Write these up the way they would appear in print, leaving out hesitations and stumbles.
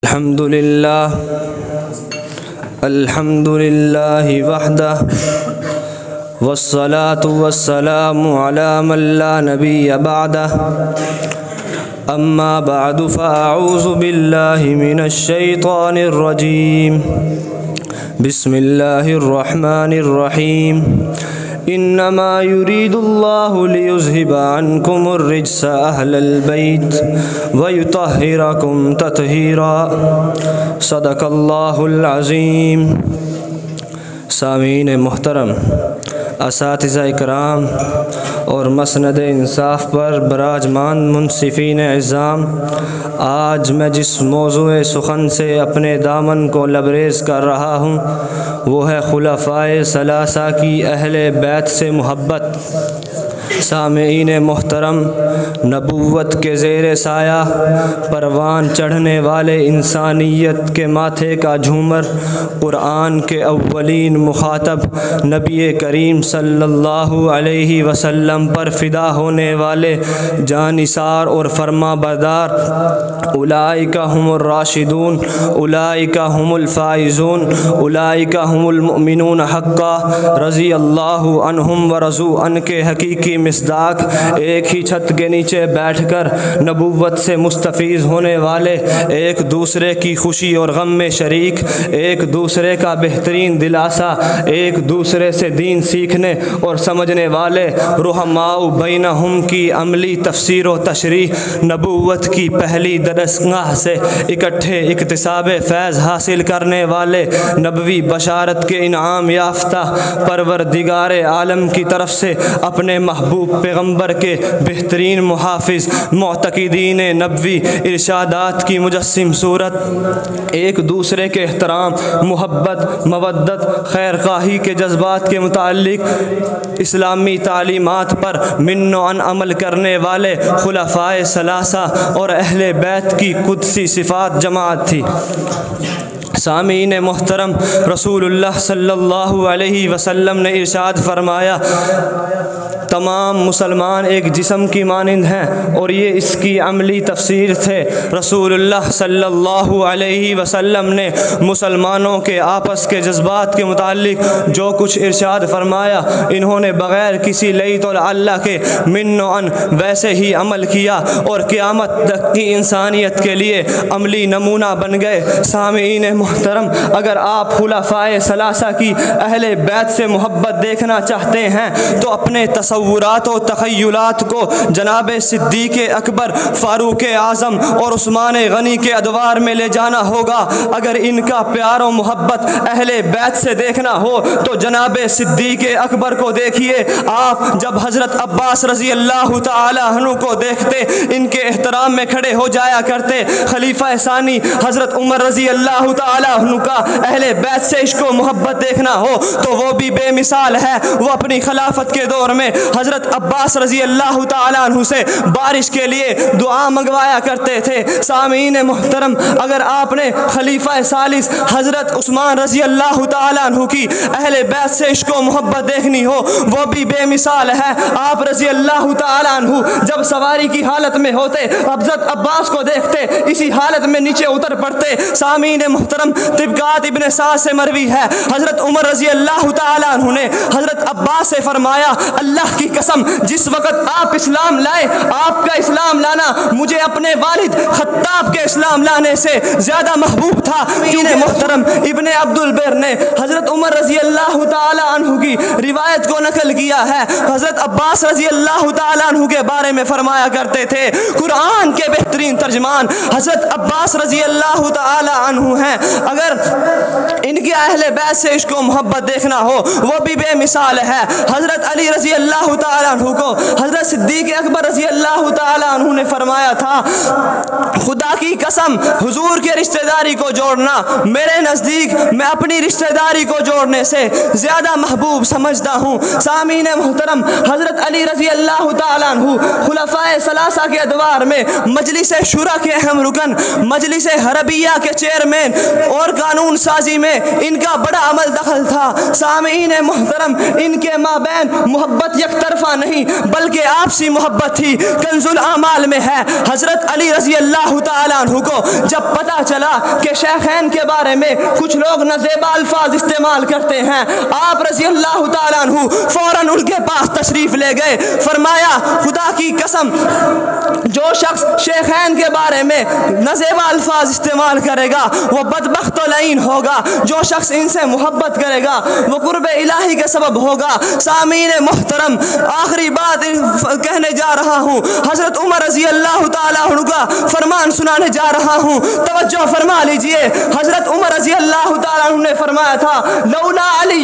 الحمد لله وحده والصلاة والسلام على من لا نبي بعده أما بعد فأعوذ بالله من الشيطان الرجيم بسم الله الرحمن الرحيم إنما يريد الله ليذهب عنكم الرجس أهل البيت ويطهركم تطهيرا صدق الله العظيم۔ سامعین محترم، اساتذہ اکرام اور مسند انصاف پر براجمان منصفین اعظام، آج میں جس موضوع سخن سے اپنے دامن کو لبریز کر رہا ہوں وہ ہے خلفائے ثلاثہ کی اہل بیت سے محبت۔ سامعین محترم، نبوت کے زیر سایہ پروان چڑھنے والے انسانیت کے ماتھے کا جھومر، قرآن کے اولین مخاطب نبی کریم صلی اللہ علیہ وسلم پر فدا ہونے والے جانثار اور فرما بردار، اولئک ہم الراشدون، اولئک ہم الفائزون، اولئک ہم المؤمنون حقا، رضی اللہ عنہم ورضوا عنہ کے حقیقی مصداق، ایک ہی چھت کے نیچے بیٹھ کر نبوت سے مستفیض ہونے والے، ایک دوسرے کی خوشی اور غم میں شریک، ایک دوسرے کا بہترین دلاسا، ایک دوسرے سے دین سیکھنے اور سمجھنے والے، رحماء بینہم کی عملی تفسیر و تشریح، نبوت کی پہلی درسگاہ سے اکٹھے اکتساب فیض حاصل کرنے والے، نبوی بشارت کے انعام یافتہ، پروردگار عالم کی طرف سے اپنے محبوب پیغمبر کے بہترین محافظ، معتقدین نبوی ارشادات کی مجسم صورت، ایک دوسرے کے احترام، محبت، مودت، خیر خواہی کے جذبات کے متعلق اسلامی تعلیمات پر من و عن عمل کرنے والے خلفائے ثلاثہ اور اہل بیت کی قدسی صفات جماعت تھی۔ سامعین محترم، رسول اللہ صلی اللہ علیہ وسلم نے ارشاد فرمایا، تمام مسلمان ایک جسم کی مانند ہیں، اور یہ اس کی عملی تفسیر تھے۔ رسول اللہ صلی اللہ علیہ وسلم نے مسلمانوں کے آپس کے جذبات کے متعلق جو کچھ ارشاد فرمایا، انہوں نے بغیر کسی لیت اللہ کے من و عن ویسے ہی عمل کیا اور قیامت تک کی انسانیت کے لیے عملی نمونہ بن گئے۔ سامعین محترم، اگر آپ خلفائے ثلاثہ کی اہل بیت سے محبت دیکھنا چاہتے ہیں تو اپنے تصورات و تخیلات کو جناب صدیق اکبر، فاروق اعظم اور عثمان غنی کے ادوار میں لے جانا ہوگا۔ اگر ان کا پیار و محبت اہل بیت سے دیکھنا ہو تو جناب صدیق اکبر کو دیکھیے۔ آپ جب حضرت عباس رضی اللہ تعالی عنہ کو دیکھتے ان کے احترام میں کھڑے ہو جایا کرتے۔ خلیفہ ثانی حضرت عمر رضی اللہ تعالی عنہ کا اہل بیت سے عشق و محبت دیکھنا ہو تو وہ بھی بے مثال ہے۔ وہ اپنی خلافت کے دور میں حضرت عباس رضی اللہ تعالیٰ عنہ سے بارش کے لیے دعا منگوایا کرتے تھے۔ سامعین محترم، اگر آپ نے خلیفہ ثالث حضرت عثمان رضی اللہ تعالیٰ عنہ کی اہل بیت سے عشق و محبت دیکھنی ہو وہ بھی بے مثال ہے۔ آپ رضی اللہ تعالیٰ عنہ جب سواری کی حالت میں ہوتے، حضرت عباس کو دیکھتے اسی حالت میں نیچے اتر پڑتے۔ سامعین محترم، طبقات ابن سعد سے مروی ہے، حضرت عمر رضی اللہ تعالیٰ عنہ نے حضرت عباس سے فرمایا، اللہ کی قسم جس وقت آپ اسلام لائے، آپ کا اسلام لانا مجھے اپنے والد خطاب کے اسلام لانے سے زیادہ محبوب تھا۔ محترم، ابن عبد البر نے حضرت عمر رضی اللہ تعالیٰ عنہ کی روایت کو نقل کیا ہے۔ حضرت عباس رضی اللہ تعالیٰ عنہ کے بارے میں فرمایا کرتے تھے، قرآن کے بہترین ترجمان حضرت عباس رضی اللہ تعالیٰ عنہ ہیں۔ اگر ان کے اہل بیت سے عشق و محبت دیکھنا ہو وہ بھی بے مثال ہے۔ حضرت علی رضی اللہ تعالیٰ عنہ کو حضرت صدیق اکبر رضی اللہ تعالیٰ عنہ نے فرمایا تھا، خدا کی قسم حضور کے رشتہ داری کو جوڑنا میرے نزدیک میں اپنی رشتہ داری کو جوڑنے سے زیادہ محبوب سمجھتا ہوں۔ سامعین محترم، حضرت علی رضی اللہ تعالیٰ عنہ خلفائے ثلاثہ کے ادوار میں مجلس شورا کے اہم رکن، مجلس حربیہ کے چیئرمین اور قانون سازی میں ان کا بڑا عمل دخل تھا۔ سامعین محترم، ان کے مابین محبت یک طرفہ نہیں بلکہ آپسی محبت تھی۔ کنز الاعمال میں ہے، حضرت علی رضی اللہ اللہ تعالیٰ عنہ کو جب پتہ چلا کہ شیخین کے بارے میں کچھ لوگ نازیبا الفاظ استعمال کرتے ہیں، آپ رضی اللہ تعالیٰ عنہ فوراً ان کے پاس تشریف لے گئے، فرمایا خدا کی قسم جو شخص شیخین کے بارے میں نازیبا الفاظ استعمال کرے گا وہ بدبخت و لعین ہوگا، جو شخص ان سے محبت کرے گا وہ قرب الہی کے سبب ہوگا۔ سامعین محترم، آخری بات کہنے جا رہا ہوں، حضرت عمر رضی اللہ تعالیٰ عنہ کا فرمان سنانے جا رہا ہوں، توجہ فرما لیجئے۔ حضرت عمر رضی اللہ تعالیٰ عنہ نے فرمایا تھا لولا علی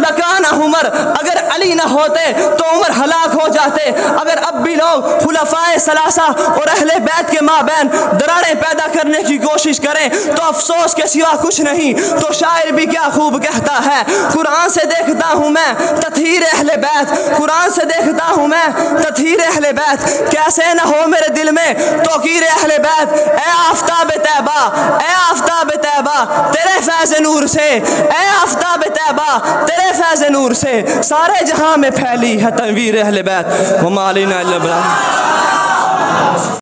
لکان عمر، اگر علی نہ ہوتے تو عمر ہلاک ہو جاتے۔ اگر اب بھی لوگ خلفائے ثلاثہ اور اہل بیت کے مابین دراڑیں پیدا کرنے کی کوشش کریں تو افسوس کے سوا کچھ نہیں۔ تو شاعر بھی کیا خوب کہتا ہے، قرآن سے دیکھتا ہوں میں تطہیر اہل بیت، قرآن سے دیکھتا ہوں میں تطہیر اہل بیت، کیسے نہ ہو میرے دل میں توقیر اہل بیت۔ اے آفتاب طیبہ، اے آفتاب طیبہ تیرے فیض نور سے، اے آفتاب طیبہ تیرے فیض نور سے سارے جہاں میں پھیلی ہے تنویر اہل بیت۔ وما علینا الا البلاغ۔